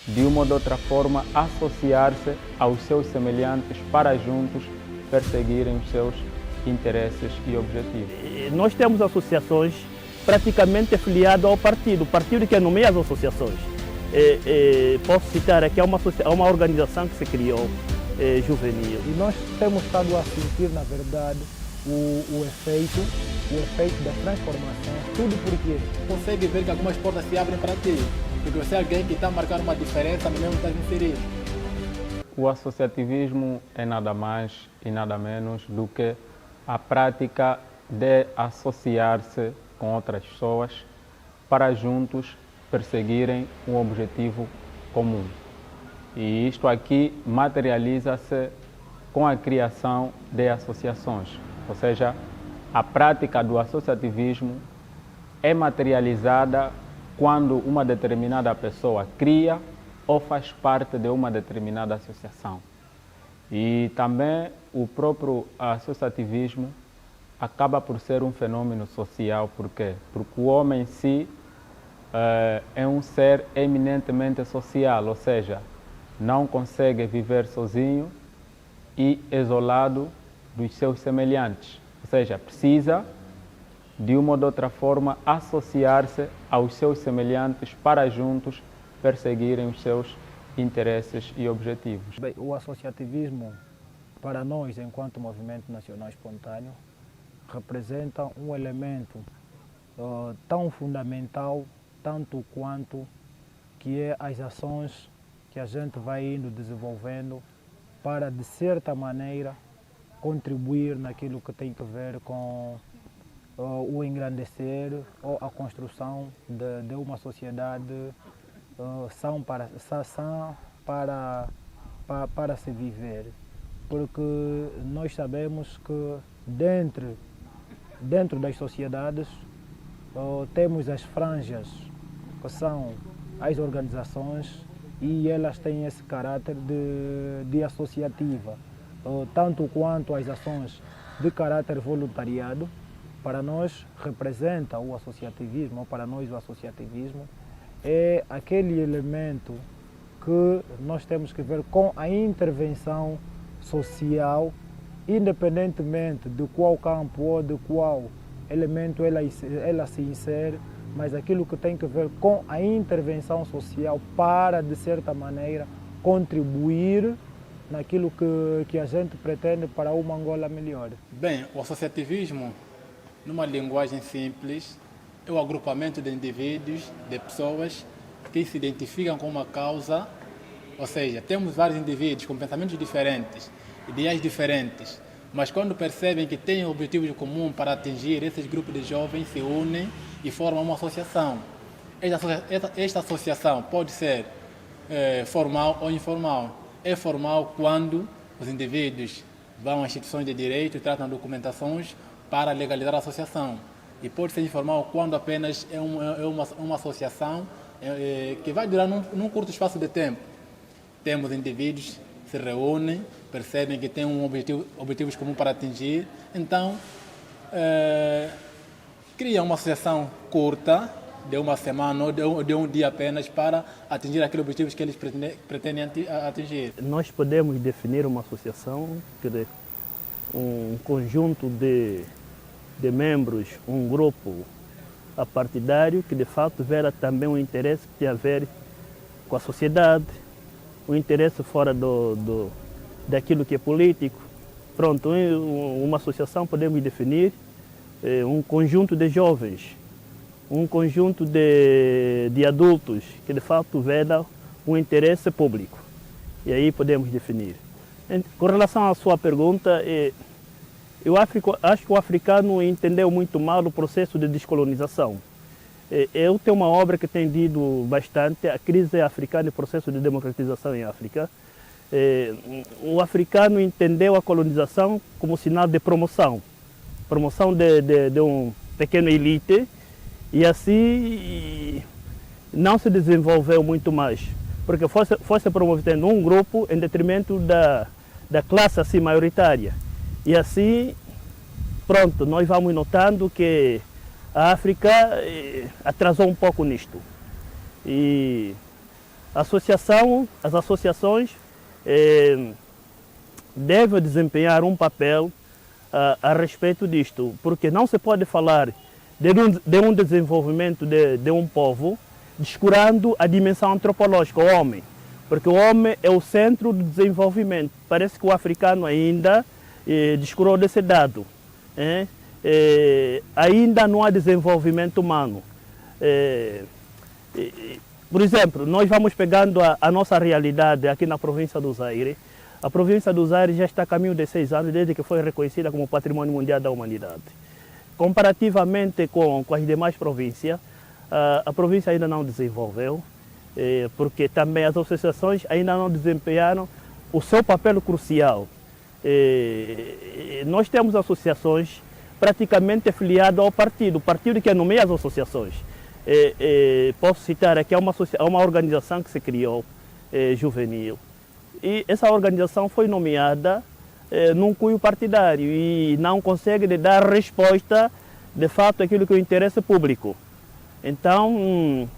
de uma ou de outra forma, associar-se aos seus semelhantes para juntos perseguirem os seus interesses e objetivos. Nós temos associações praticamente afiliadas ao partido, o partido que nomeia as associações. Posso citar aqui uma organização que se criou, juvenil. E nós temos estado a sentir, na verdade, o efeito da transformação, tudo porque consegue ver que algumas portas se abrem para ti, porque você é alguém que está marcando uma diferença, mas mesmo está inserido. O associativismo é nada mais e nada menos do que a prática de associar-se com outras pessoas para juntos perseguirem um objetivo comum. E isto aqui materializa-se com a criação de associações, ou seja, a prática do associativismo é materializada quando uma determinada pessoa cria ou faz parte de uma determinada associação. E também o próprio associativismo acaba por ser um fenômeno social. Por quê? Porque o homem em si é um ser eminentemente social, ou seja, não consegue viver sozinho e isolado dos seus semelhantes. Ou seja, precisa, de uma ou de outra forma, associar-se aos seus semelhantes para juntos perseguirem os seus interesses e objetivos. Bem, o associativismo, para nós, enquanto Movimento Nacional Espontâneo, representa um elemento tão fundamental, tanto quanto que é as ações que a gente vai indo desenvolvendo para, de certa maneira, contribuir naquilo que tem a ver com o engrandecer ou a construção de uma sociedade sã para se viver. Porque nós sabemos que dentro das sociedades temos as franjas, que são as organizações, e elas têm esse caráter de associativa, tanto quanto as ações de caráter voluntariado. Para nós representa o associativismo, ou para nós o associativismo é aquele elemento que nós temos que ver com a intervenção social, independentemente de qual campo ou de qual elemento ela se insere, mas aquilo que tem que ver com a intervenção social para, de certa maneira, contribuir naquilo que a gente pretende para uma Angola melhor. Bem, o associativismo, numa linguagem simples, é o agrupamento de indivíduos, de pessoas que se identificam com uma causa, ou seja, temos vários indivíduos com pensamentos diferentes, ideais diferentes, mas quando percebem que têm objetivos comuns para atingir, esses grupos de jovens se unem e formam uma associação. Esta associação pode ser formal ou informal. É formal quando os indivíduos vão às instituições de direito e tratam documentações para legalizar a associação. E pode ser informal quando apenas é uma associação que vai durar num curto espaço de tempo. Temos indivíduos que se reúnem, percebem que têm objetivos comuns para atingir, então criam uma associação curta, de uma semana ou de um dia apenas, para atingir aqueles objetivos que eles pretendem atingir. Nós podemos definir uma associação, um conjunto de membros, um grupo apartidário que de fato vera também um interesse que tem a ver com a sociedade, um interesse fora daquilo que é político. Pronto, uma associação podemos definir um conjunto de jovens, um conjunto de adultos que de fato vera um interesse público. E aí podemos definir. Com relação à sua pergunta, eu acho que o africano entendeu muito mal o processo de descolonização. Eu tenho uma obra que tem dito bastante, a crise africana e o processo de democratização em África. O africano entendeu a colonização como sinal de promoção de um pequeno elite, e assim não se desenvolveu muito mais, porque foi se promovendo um grupo em detrimento da classe assim maioritária. E assim, pronto, nós vamos notando que a África atrasou um pouco nisto. E As associações devem desempenhar um papel a respeito disto, porque não se pode falar de um desenvolvimento de um povo descurando a dimensão antropológica, o homem, porque o homem é o centro do desenvolvimento. Parece que o africano ainda descurou desse dado. Ainda não há desenvolvimento humano. Por exemplo, nós vamos pegando a nossa realidade aqui na província do Zaire. A província do Zaire já está a caminho de 6 anos desde que foi reconhecida como Patrimônio Mundial da Humanidade. Comparativamente com as demais províncias, a província ainda não desenvolveu, porque também as associações ainda não desempenharam o seu papel crucial. Nós temos associações praticamente afiliadas ao partido, o partido que nomeia as associações. Posso citar aqui uma organização que se criou, juvenil, e essa organização foi nomeada num cunho partidário e não consegue dar resposta, de fato, àquilo que é o interesse público. Então,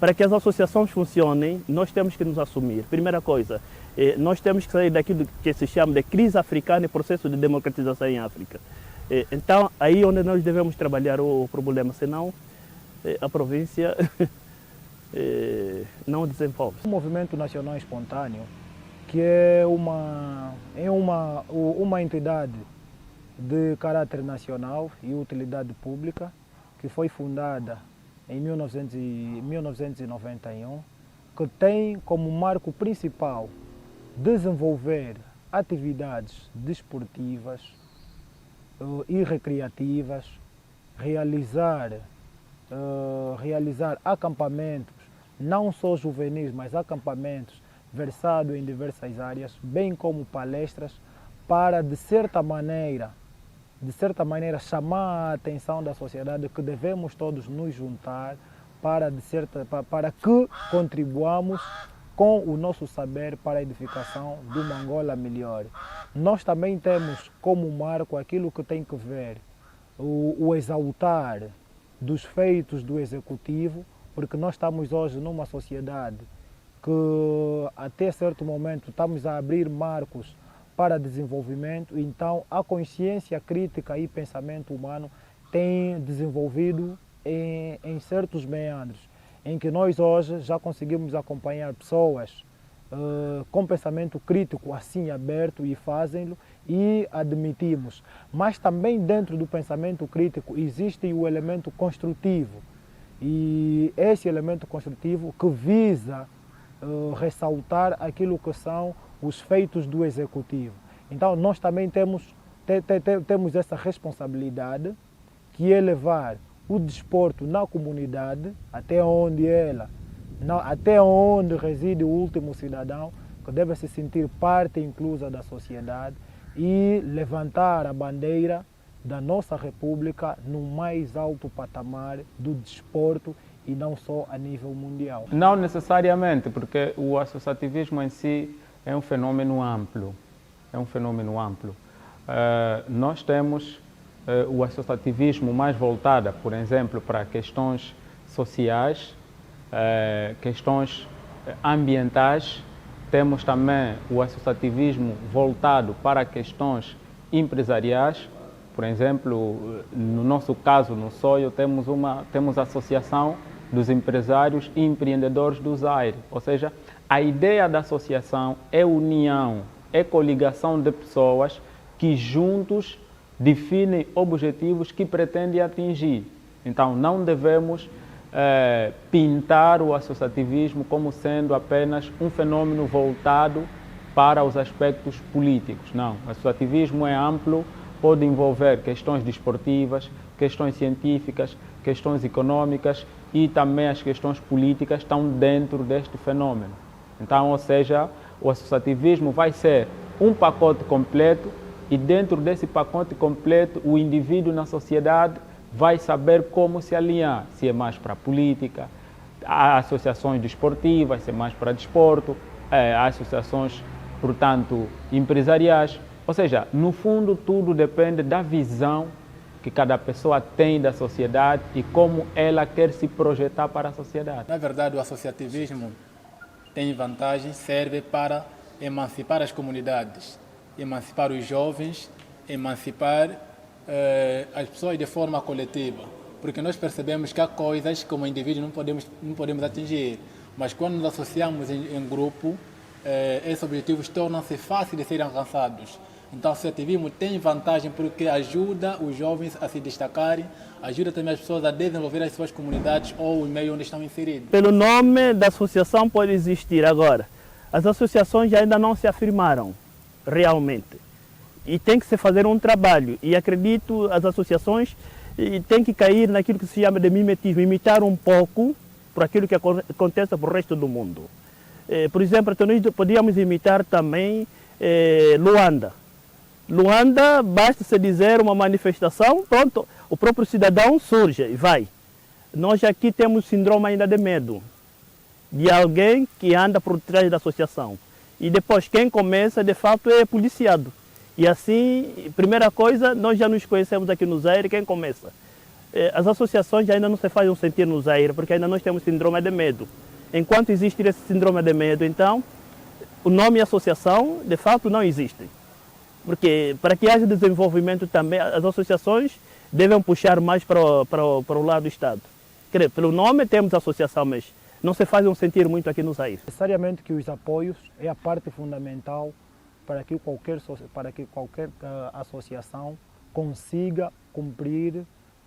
para que as associações funcionem, nós temos que nos assumir. Primeira coisa, nós temos que sair daquilo que se chama de crise africana e processo de democratização em África. Então, aí onde nós devemos trabalhar o problema, senão a província não desenvolve. O Movimento Nacional Espontâneo, que é uma entidade de caráter nacional e utilidade pública, que foi fundada em 1991, que tem como marco principal desenvolver atividades desportivas e recreativas, realizar acampamentos, não só juvenis, mas acampamentos versados em diversas áreas, bem como palestras, para, de certa maneira, chamar a atenção da sociedade que devemos todos nos juntar para que contribuamos com o nosso saber para a edificação de uma Angola melhor. Nós também temos como marco aquilo que tem que ver o exaltar dos feitos do Executivo, porque nós estamos hoje numa sociedade que até certo momento estamos a abrir marcos para desenvolvimento, então a consciência crítica e pensamento humano tem desenvolvido em certos meandros, em que nós hoje já conseguimos acompanhar pessoas com pensamento crítico assim aberto e fazem-lo e admitimos. Mas também dentro do pensamento crítico existe o elemento construtivo, e esse elemento construtivo que visa ressaltar aquilo que são os feitos do Executivo. Então nós também temos essa responsabilidade, que é levar o desporto na comunidade, até onde reside o último cidadão, que deve se sentir parte inclusa da sociedade, e levantar a bandeira da nossa República no mais alto patamar do desporto, e não só a nível mundial. Não necessariamente, porque o associativismo em si é um fenômeno amplo. Nós temos o associativismo mais voltado, por exemplo, para questões sociais, questões ambientais. Temos também o associativismo voltado para questões empresariais. Por exemplo, no nosso caso, no SOIO, temos a Associação dos Empresários e Empreendedores do Zaire. Ou seja, a ideia da associação é união, é coligação de pessoas que juntos definem objetivos que pretendem atingir. Então, não devemos pintar o associativismo como sendo apenas um fenômeno voltado para os aspectos políticos. Não, o associativismo é amplo, pode envolver questões desportivas, questões científicas, questões econômicas, e também as questões políticas estão dentro deste fenômeno. Então, ou seja, o associativismo vai ser um pacote completo, e dentro desse pacote completo o indivíduo na sociedade vai saber como se alinhar, se é mais para a política, há associações desportivas, se é mais para desporto, há associações, portanto, empresariais. Ou seja, no fundo tudo depende da visão que cada pessoa tem da sociedade e como ela quer se projetar para a sociedade. Na verdade, o associativismo tem vantagem, serve para emancipar as comunidades, emancipar os jovens, emancipar as pessoas de forma coletiva. Porque nós percebemos que há coisas que como indivíduo não podemos atingir, mas quando nos associamos em grupo, esses objetivos tornam-se fáceis de serem alcançados. Então, o associativismo tem vantagem porque ajuda os jovens a se destacarem, ajuda também as pessoas a desenvolver as suas comunidades ou o meio onde estão inseridos. Pelo nome da associação pode existir agora. As associações ainda não se afirmaram realmente. E tem que se fazer um trabalho. E acredito as associações têm que cair naquilo que se chama de mimetismo, imitar um pouco por aquilo que acontece para o resto do mundo. Por exemplo, nós podíamos imitar também Luanda. Luanda, basta-se dizer uma manifestação, pronto, o próprio cidadão surge e vai. Nós aqui temos síndrome ainda de medo, de alguém que anda por trás da associação. E depois quem começa, de fato, é policiado. E assim, primeira coisa, nós já nos conhecemos aqui no Zaire, quem começa? As associações ainda não se fazem sentir no Zaire, porque ainda nós temos síndrome de medo. Enquanto existe esse síndrome de medo, então, o nome associação, de fato, não existe. Porque para que haja desenvolvimento também, as associações devem puxar mais para o lado do Estado. Pelo nome temos associação, mas não se fazem sentir muito aqui no Zaire. Necessariamente que os apoios é a parte fundamental para que qualquer associação consiga cumprir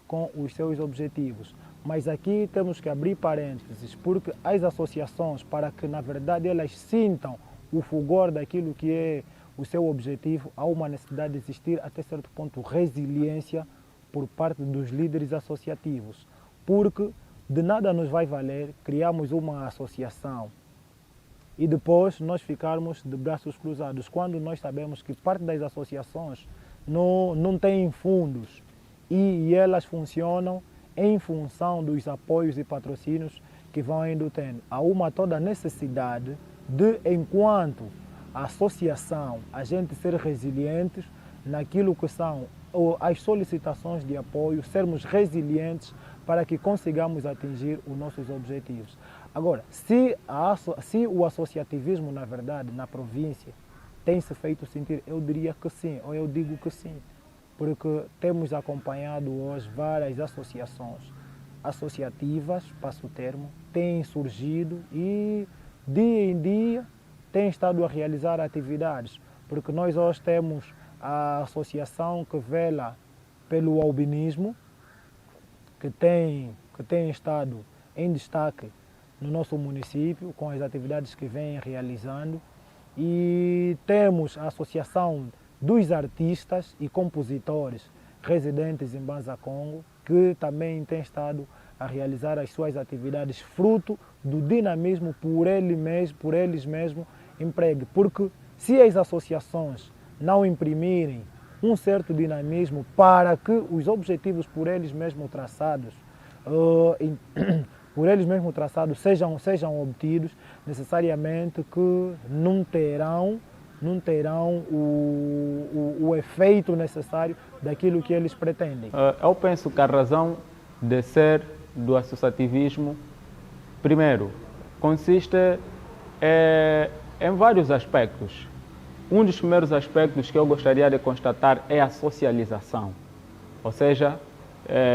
com os seus objetivos. Mas aqui temos que abrir parênteses, porque as associações, para que na verdade elas sintam o fulgor daquilo que é o seu objetivo, há uma necessidade de existir até certo ponto resiliência por parte dos líderes associativos, porque de nada nos vai valer criarmos uma associação e depois nós ficarmos de braços cruzados, quando nós sabemos que parte das associações não tem fundos e elas funcionam em função dos apoios e patrocínios que vão indo tendo. Há uma toda necessidade de, enquanto associação, a gente ser resilientes naquilo que são as solicitações de apoio, sermos resilientes para que consigamos atingir os nossos objetivos. Agora, se o associativismo, na verdade, na província, tem se feito sentir, eu diria que sim, ou eu digo que sim, porque temos acompanhado hoje várias associações associativas, passo o termo, têm surgido e dia em dia têm estado a realizar atividades, porque nós hoje temos a associação que vela pelo albinismo, que tem estado em destaque no nosso município, com as atividades que vem realizando, e temos a Associação dos Artistas e Compositores residentes em Banza Congo, que também tem estado a realizar as suas atividades fruto do dinamismo por eles mesmos empregue. Porque se as associações não imprimirem um certo dinamismo para que os objetivos por eles mesmos traçados sejam obtidos, necessariamente que não terão o efeito necessário daquilo que eles pretendem. Eu penso que a razão de ser do associativismo, primeiro, consiste em vários aspectos. Um dos primeiros aspectos que eu gostaria de constatar é a socialização. Ou seja,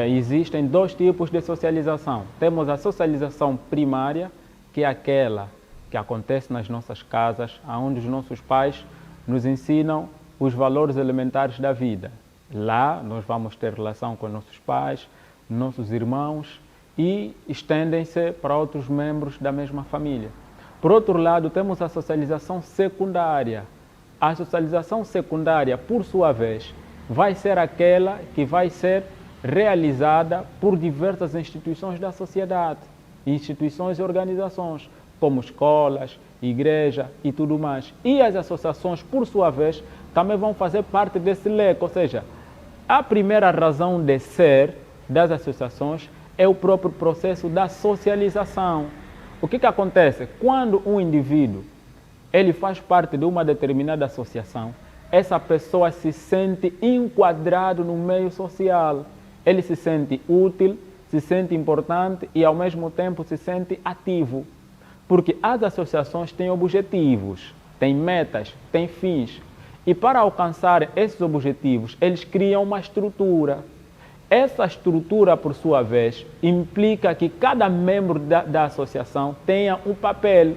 existem dois tipos de socialização. Temos a socialização primária, que é aquela que acontece nas nossas casas, onde os nossos pais nos ensinam os valores elementares da vida. Lá nós vamos ter relação com nossos pais, nossos irmãos e estendem-se para outros membros da mesma família. Por outro lado, temos a socialização secundária. A socialização secundária, por sua vez, vai ser aquela que vai ser realizada por diversas instituições da sociedade, instituições e organizações, como escolas, igreja e tudo mais. E as associações, por sua vez, também vão fazer parte desse leque, ou seja, a primeira razão de ser das associações é o próprio processo da socialização. O que acontece? Quando um indivíduo ele faz parte de uma determinada associação, essa pessoa se sente enquadrado no meio social. Ele se sente útil, se sente importante e ao mesmo tempo se sente ativo. Porque as associações têm objetivos, têm metas, têm fins. E para alcançar esses objetivos, eles criam uma estrutura. Essa estrutura, por sua vez, implica que cada membro da associação tenha um papel.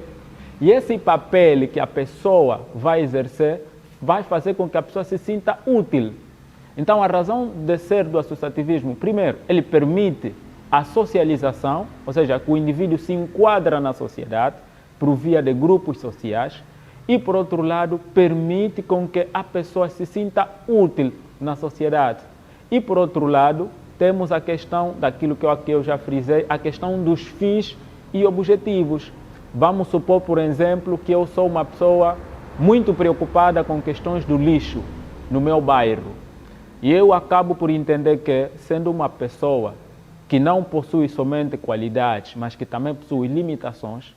E esse papel que a pessoa vai exercer vai fazer com que a pessoa se sinta útil. Então, a razão de ser do associativismo, primeiro, ele permite a socialização, ou seja, que o indivíduo se enquadra na sociedade por via de grupos sociais, e, por outro lado, permite com que a pessoa se sinta útil na sociedade. E, por outro lado, temos a questão daquilo que eu já frisei, a questão dos fins e objetivos. Vamos supor, por exemplo, que eu sou uma pessoa muito preocupada com questões do lixo no meu bairro. E eu acabo por entender que, sendo uma pessoa que não possui somente qualidades, mas que também possui limitações,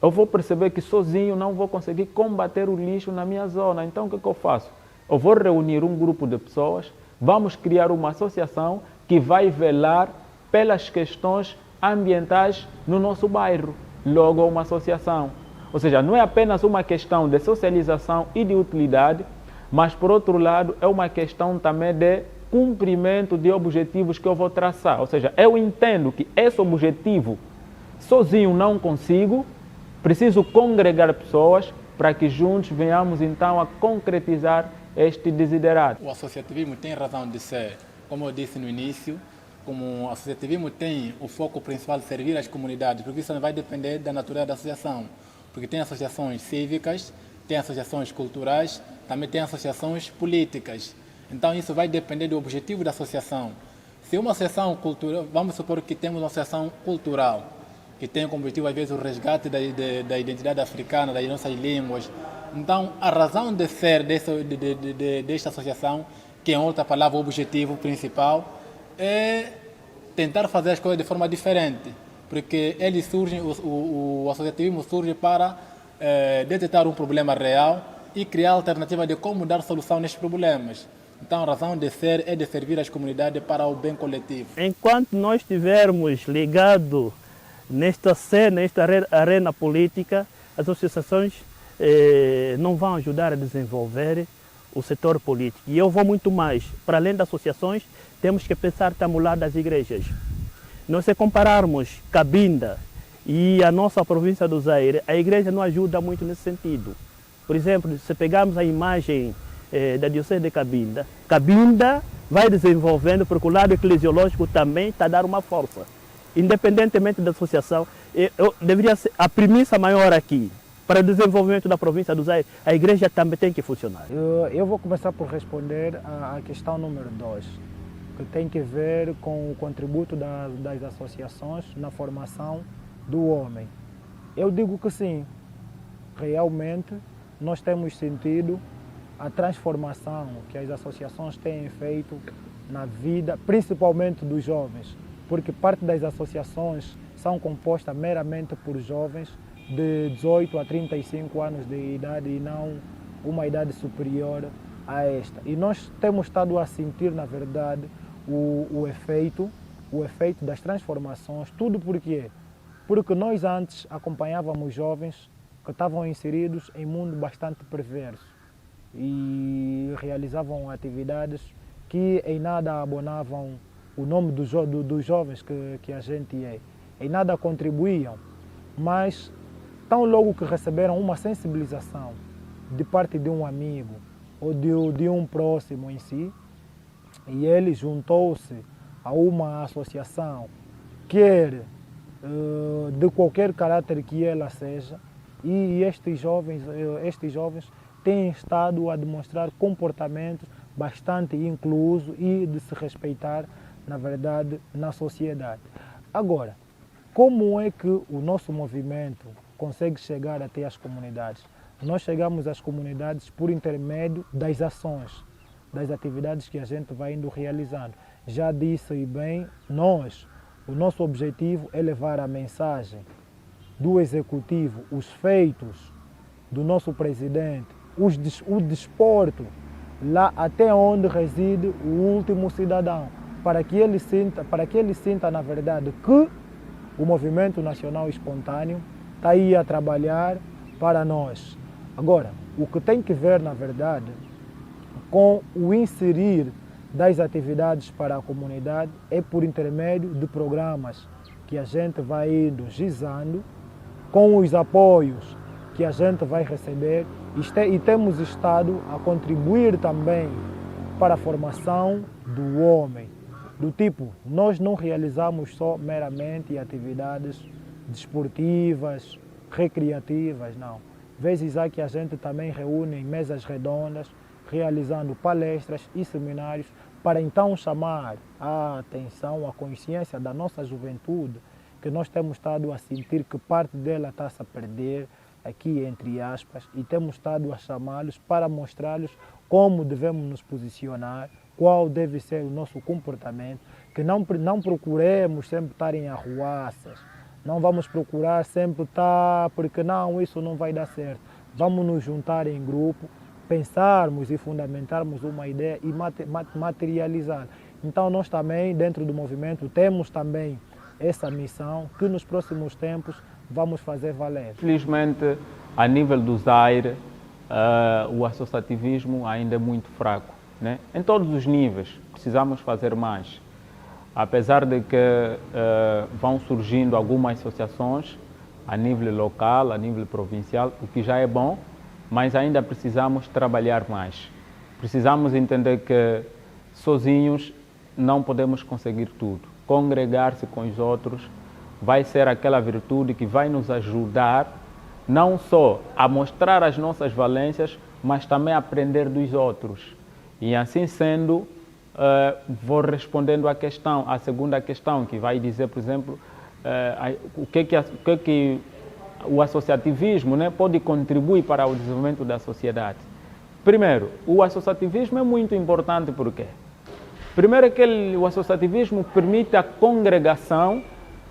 eu vou perceber que sozinho não vou conseguir combater o lixo na minha zona. Então, o que eu faço? Eu vou reunir um grupo de pessoas, vamos criar uma associação que vai velar pelas questões ambientais no nosso bairro. Logo, uma associação. Ou seja, não é apenas uma questão de socialização e de utilidade, mas, por outro lado, é uma questão também de cumprimento de objetivos que eu vou traçar. Ou seja, eu entendo que esse objetivo sozinho não consigo, preciso congregar pessoas para que juntos venhamos então a concretizar este desiderato. O associativismo tem razão de ser, como eu disse no início, como o associativismo tem o foco principal de servir as comunidades, porque isso não vai depender da natureza da associação, porque tem associações cívicas, tem associações culturais, também tem associações políticas. Então isso vai depender do objetivo da associação. Se uma associação cultural, vamos supor que temos uma associação cultural, que tem como objetivo, às vezes, o resgate da identidade africana, das nossas línguas. Então, a razão de ser desta associação, que é outra palavra, o objetivo principal, é tentar fazer as coisas de forma diferente, porque ele surge, o associativismo surge para detectar um problema real e criar alternativas de como dar solução nestes problemas. Então, a razão de ser é de servir as comunidades para o bem coletivo. Enquanto nós estivermos ligados nesta cena, nesta arena política, as associações não vão ajudar a desenvolver o setor político. E eu vou muito mais. Para além das associações, temos que pensar também ao lado das igrejas. Nós, se compararmos Cabinda e a nossa província do Zaire, a igreja não ajuda muito nesse sentido. Por exemplo, se pegarmos a imagem da Diocese de Cabinda, Cabinda vai desenvolvendo, porque o lado eclesiológico também está a dar uma força. Independentemente da associação, deveria ser a premissa maior aqui, para o desenvolvimento da província do Zaire, a igreja também tem que funcionar. Eu vou começar por responder à questão número 2, que tem que ver com o contributo das associações na formação do homem. Eu digo que sim, realmente nós temos sentido a transformação que as associações têm feito na vida, principalmente dos jovens, porque parte das associações são compostas meramente por jovens de 18 a 35 anos de idade e não uma idade superior a esta. E nós temos estado a sentir, na verdade, o efeito das transformações. Tudo por quê? Porque nós antes acompanhávamos jovens que estavam inseridos em um mundo bastante perverso e realizavam atividades que em nada abonavam o nome dos jovens que a gente é, em nada contribuíam, mas tão logo que receberam uma sensibilização de parte de um amigo ou de um próximo em si, e ele juntou-se a uma associação, quer de qualquer caráter que ela seja, e estes jovens têm estado a demonstrar comportamentos bastante inclusos e de se respeitar, na verdade, na sociedade. Agora, como é que o nosso movimento consegue chegar até as comunidades? Nós chegamos às comunidades por intermédio das ações, das atividades que a gente vai indo realizando. Já disse bem, o nosso objetivo é levar a mensagem do Executivo, os feitos do nosso presidente, o desporto, lá até onde reside o último cidadão, para que ele sinta, na verdade, que o movimento nacional espontâneo está aí a trabalhar para nós. Agora, o que tem que ver, na verdade, com o inserir das atividades para a comunidade é por intermédio de programas que a gente vai indo gizando, com os apoios que a gente vai receber e temos estado a contribuir também para a formação do homem. Do tipo, nós não realizamos só meramente atividades desportivas, recreativas, não. Vezes há que a gente também reúne em mesas redondas, realizando palestras e seminários para então chamar a atenção, a consciência da nossa juventude, que nós temos estado a sentir que parte dela está-se a perder, aqui entre aspas, e temos estado a chamá-los para mostrar-lhes como devemos nos posicionar, qual deve ser o nosso comportamento, que não procuremos sempre estar em arruaças, não vamos procurar sempre estar, porque não, isso não vai dar certo. Vamos nos juntar em grupo, pensarmos e fundamentarmos uma ideia e materializar. Então nós também, dentro do movimento, temos também essa missão que nos próximos tempos vamos fazer valer. Infelizmente, a nível do Zaire, o associativismo ainda é muito fraco, né? Em todos os níveis, precisamos fazer mais. Apesar de que vão surgindo algumas associações a nível local, a nível provincial, o que já é bom, mas ainda precisamos trabalhar mais. Precisamos entender que sozinhos não podemos conseguir tudo. Congregar-se com os outros vai ser aquela virtude que vai nos ajudar não só a mostrar as nossas valências, mas também a aprender dos outros. E assim sendo, vou respondendo a segunda questão, que vai dizer, por exemplo, o que o associativismo, né, pode contribuir para o desenvolvimento da sociedade. Primeiro, o associativismo é muito importante porque primeiro que o associativismo permite a congregação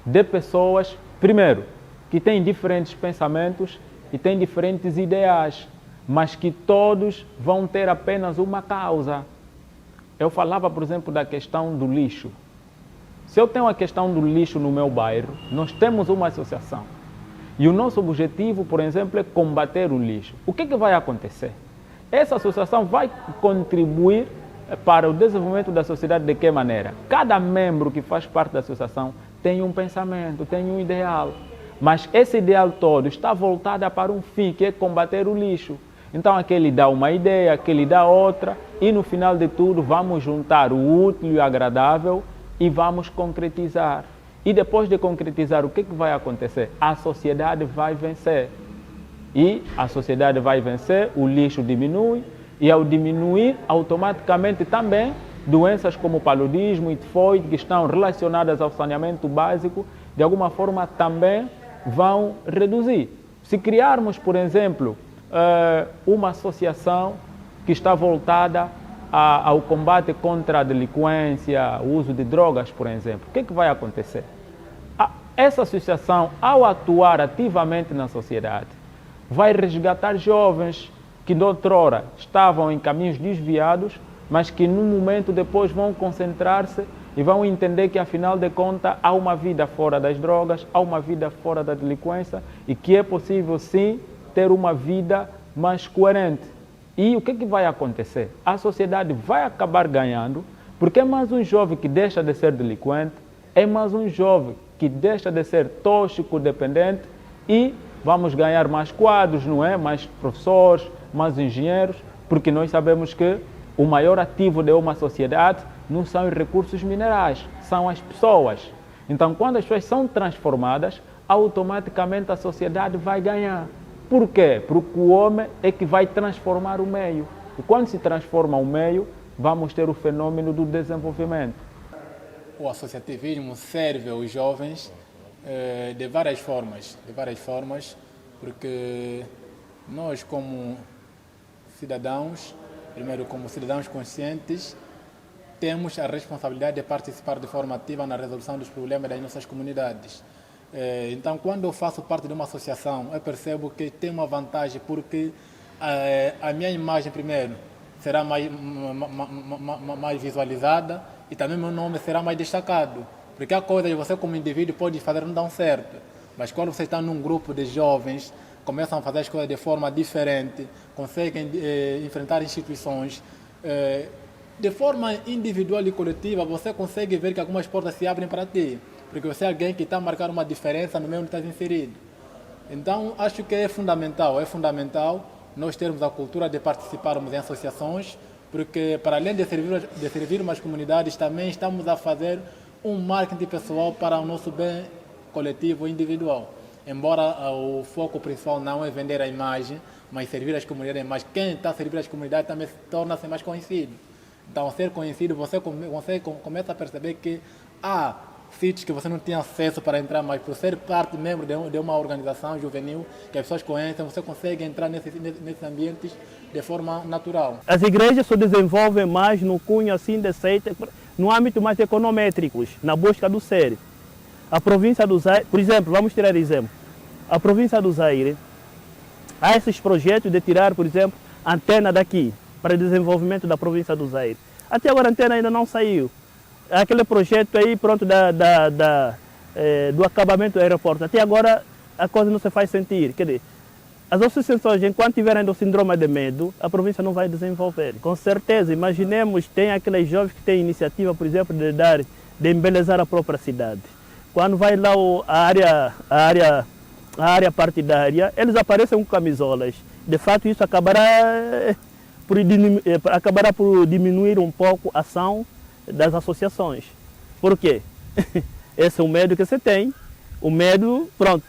de pessoas, primeiro, que têm diferentes pensamentos e têm diferentes ideais, mas que todos vão ter apenas uma causa. Eu falava, por exemplo, da questão do lixo. Se eu tenho a questão do lixo no meu bairro, nós temos uma associação. E o nosso objetivo, por exemplo, é combater o lixo. O que vai acontecer? Essa associação vai contribuir para o desenvolvimento da sociedade de que maneira? Cada membro que faz parte da associação tem um pensamento, tem um ideal. Mas esse ideal todo está voltado para um fim, que é combater o lixo. Então aquele dá uma ideia, aquele dá outra, e no final de tudo vamos juntar o útil e o agradável e vamos concretizar. E depois de concretizar, o que vai acontecer? A sociedade vai vencer. E a sociedade vai vencer, o lixo diminui, e ao diminuir, automaticamente também, doenças como paludismo e tifoide, que estão relacionadas ao saneamento básico, de alguma forma também vão reduzir. Se criarmos, por exemplo, uma associação que está voltada ao combate contra a delinquência, o uso de drogas, por exemplo, o que vai acontecer? Essa associação, ao atuar ativamente na sociedade, vai resgatar jovens que de outrora estavam em caminhos desviados, mas que num momento depois vão concentrar-se e vão entender que, afinal de contas, há uma vida fora das drogas, há uma vida fora da delinquência e que é possível, sim, ter uma vida mais coerente. E o que vai acontecer? A sociedade vai acabar ganhando, porque é mais um jovem que deixa de ser delinquente, é mais um jovem que deixa de ser tóxico dependente e vamos ganhar mais quadros, não é? Mais professores, mais engenheiros, porque nós sabemos que o maior ativo de uma sociedade não são os recursos minerais, são as pessoas. Então, quando as pessoas são transformadas, automaticamente a sociedade vai ganhar. Por quê? Porque o homem é que vai transformar o meio. E quando se transforma o meio, vamos ter o fenômeno do desenvolvimento. O associativismo serve aos jovens de várias formas, porque nós, como cidadãos, primeiro como cidadãos conscientes, temos a responsabilidade de participar de forma ativa na resolução dos problemas das nossas comunidades. Então, quando eu faço parte de uma associação, eu percebo que tem uma vantagem, porque a minha imagem, primeiro, será mais visualizada e também meu nome será mais destacado. Porque há coisas que você, como indivíduo, pode fazer não dar certo. Mas quando você está num grupo de jovens, começam a fazer as coisas de forma diferente, conseguem enfrentar instituições, de forma individual e coletiva, você consegue ver que algumas portas se abrem para ti, porque você é alguém que está a marcar uma diferença no meio onde está inserido. Então, acho que é fundamental nós termos a cultura de participarmos em associações, porque para além de servirmos as comunidades, também estamos a fazer um marketing pessoal para o nosso bem coletivo e individual. Embora o foco principal não é vender a imagem, mas servir as comunidades, mas quem está a servir as comunidades também torna-se mais conhecido. Então, ao ser conhecido, você começa a perceber que há sítios que você não tinha acesso para entrar, mas por ser parte, membro de uma organização juvenil que as pessoas conhecem, você consegue entrar nesses ambientes de forma natural. As igrejas se desenvolvem mais no cunho assim de seita, no âmbito mais econométricos, na busca do ser. A província do Zaire, por exemplo, vamos tirar exemplo. A província do Zaire, há esses projetos de tirar, por exemplo, antena daqui, para o desenvolvimento da província do Zaire. Até agora a antena ainda não saiu. Aquele projeto aí, pronto, do acabamento do aeroporto. Até agora a coisa não se faz sentir. Quer dizer, as associações, enquanto tiverem do síndrome de medo, a província não vai desenvolver. Com certeza, imaginemos, tem aqueles jovens que têm iniciativa, por exemplo, de embelezar a própria cidade. Quando vai lá a área partidária, eles aparecem com camisolas. De fato, isso acabará por diminuir um pouco a ação das associações. Por quê? Esse é o medo que você tem. O medo, pronto,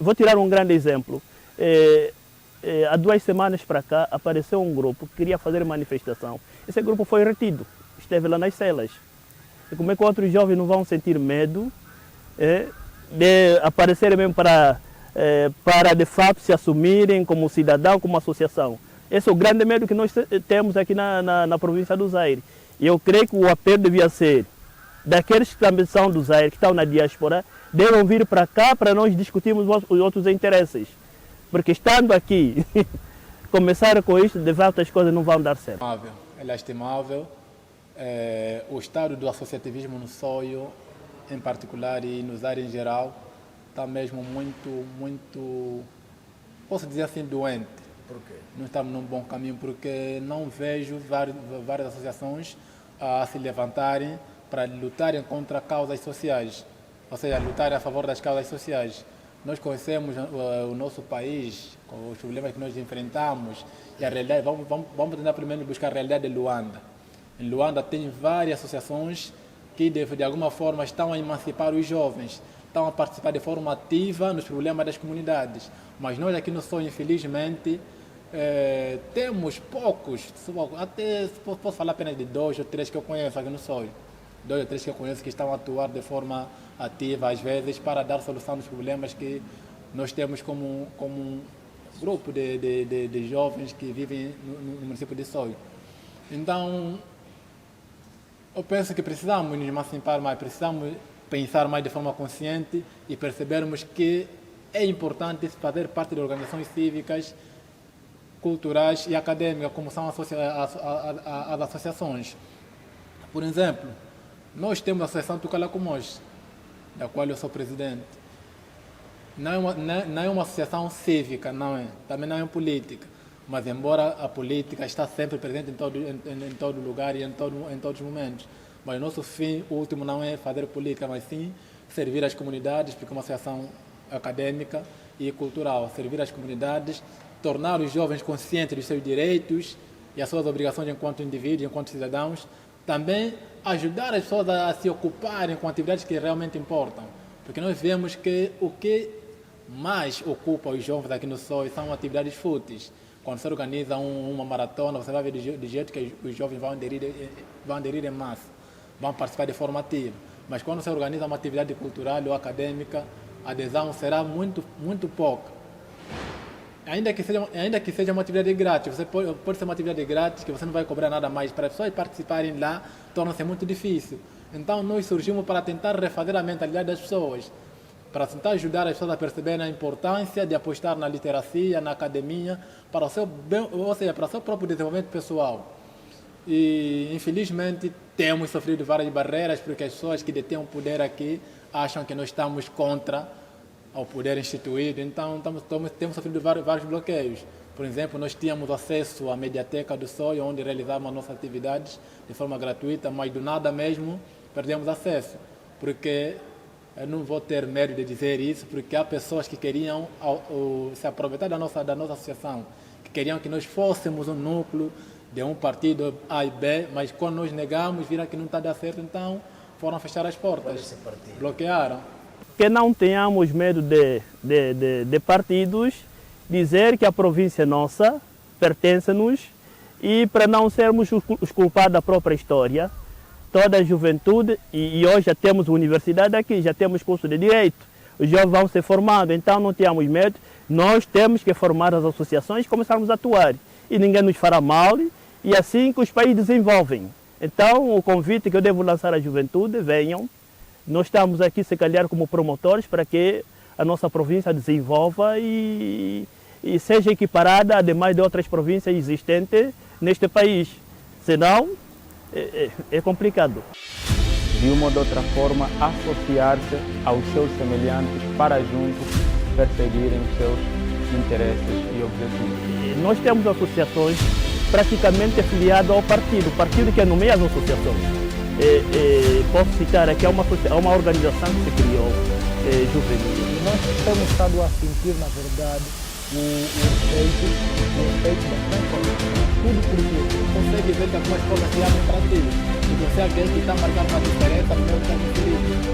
vou tirar um grande exemplo. Há 2 semanas para cá apareceu um grupo que queria fazer manifestação. Esse grupo foi retido, esteve lá nas celas. E como é que outros jovens não vão sentir medo de aparecerem mesmo para de fato se assumirem como cidadão, como associação? Esse é o grande medo que nós temos aqui na província do Zaire. E eu creio que o apelo devia ser daqueles que também são do Zaire, que estão na diáspora, devem vir para cá para nós discutirmos os outros interesses. Porque estando aqui, começar com isso, de fato as coisas não vão dar certo. É lastimável. O estado do associativismo no Soio, em particular, e no Zaire em geral, está mesmo muito, posso dizer assim, doente. Por quê? Não estamos num bom caminho porque não vejo várias associações a se levantarem para lutarem contra causas sociais, ou seja, lutarem a favor das causas sociais. Nós conhecemos o nosso país, com os problemas que nós enfrentamos e a realidade. Vamos tentar primeiro buscar a realidade de Luanda. Em Luanda tem várias associações que de alguma forma estão a emancipar os jovens, estão a participar de forma ativa nos problemas das comunidades. Mas nós aqui no Soio, infelizmente, temos poucos, até posso falar apenas de 2 ou 3 que eu conheço aqui no Soio. 2 ou 3 que eu conheço que estão a atuar de forma ativa, às vezes, para dar solução aos problemas que nós temos como um grupo de jovens que vivem no município de Soio. Então, eu penso que precisamos nos emancipar mais, precisamos pensar mais de forma consciente e percebermos que é importante fazer parte de organizações cívicas, culturais e acadêmicas, como são as associações. Por exemplo, nós temos a Associação Tucalacumós, da qual eu sou presidente. Não é uma associação cívica, também não é política, mas embora a política está sempre presente em todo lugar e em todos os momentos. Mas o nosso fim último não é fazer política, mas sim servir as comunidades, porque é uma associação acadêmica e cultural. Servir as comunidades, tornar os jovens conscientes dos seus direitos e as suas obrigações enquanto indivíduos, enquanto cidadãos. Também ajudar as pessoas a se ocuparem com atividades que realmente importam. Porque nós vemos que o que mais ocupa os jovens aqui no Soio são atividades fúteis. Quando se organiza uma maratona, você vai ver do jeito que os jovens vão aderir em massa, vão participar de forma ativa. Mas quando se organiza uma atividade cultural ou acadêmica, a adesão será muito pouca. Ainda que seja uma atividade grátis, pode ser uma atividade grátis que você não vai cobrar nada mais. Para as pessoas participarem lá, torna-se muito difícil. Então, nós surgimos para tentar refazer a mentalidade das pessoas, para tentar ajudar as pessoas a perceberem a importância de apostar na literacia, na academia, para o seu bem, ou seja, para o seu próprio desenvolvimento pessoal. E, infelizmente, temos sofrido várias barreiras, porque as pessoas que detêm o poder aqui acham que nós estamos contra ao poder instituído, então temos sofrido vários bloqueios. Por exemplo, nós tínhamos acesso à Mediateca do SOI, onde realizávamos nossas atividades de forma gratuita, mas do nada mesmo perdemos acesso, porque eu não vou ter medo de dizer isso, porque há pessoas que queriam se aproveitar da nossa associação, que queriam que nós fôssemos um núcleo de um partido A e B, mas quando nós negamos, viram que não está dando certo, então foram fechar as portas, bloquearam. Que não tenhamos medo de partidos, dizer que a província é nossa, pertence-nos, e para não sermos os culpados da própria história, toda a juventude, e hoje já temos universidade aqui, já temos curso de Direito, os jovens vão ser formados, então não tenhamos medo, nós temos que formar as associações e começarmos a atuar, e ninguém nos fará mal, e assim que os países desenvolvem. Então o convite que eu devo lançar à juventude, venham, nós estamos aqui se calhar como promotores para que a nossa província desenvolva e seja equiparada a demais de outras províncias existentes neste país, senão é complicado. De uma ou de outra forma, associar-se aos seus semelhantes para juntos perseguirem os seus interesses e objetivos. Nós temos associações praticamente afiliadas ao partido que nomeia as associações. Posso citar aqui uma organização que se criou, juvenil. E nós temos estado a sentir, na verdade, o efeito bastante positivo. Tudo porque Consegue ver que algumas coisas se abrem para ti. E você é aquele que está marcando uma diferença no meu tempo.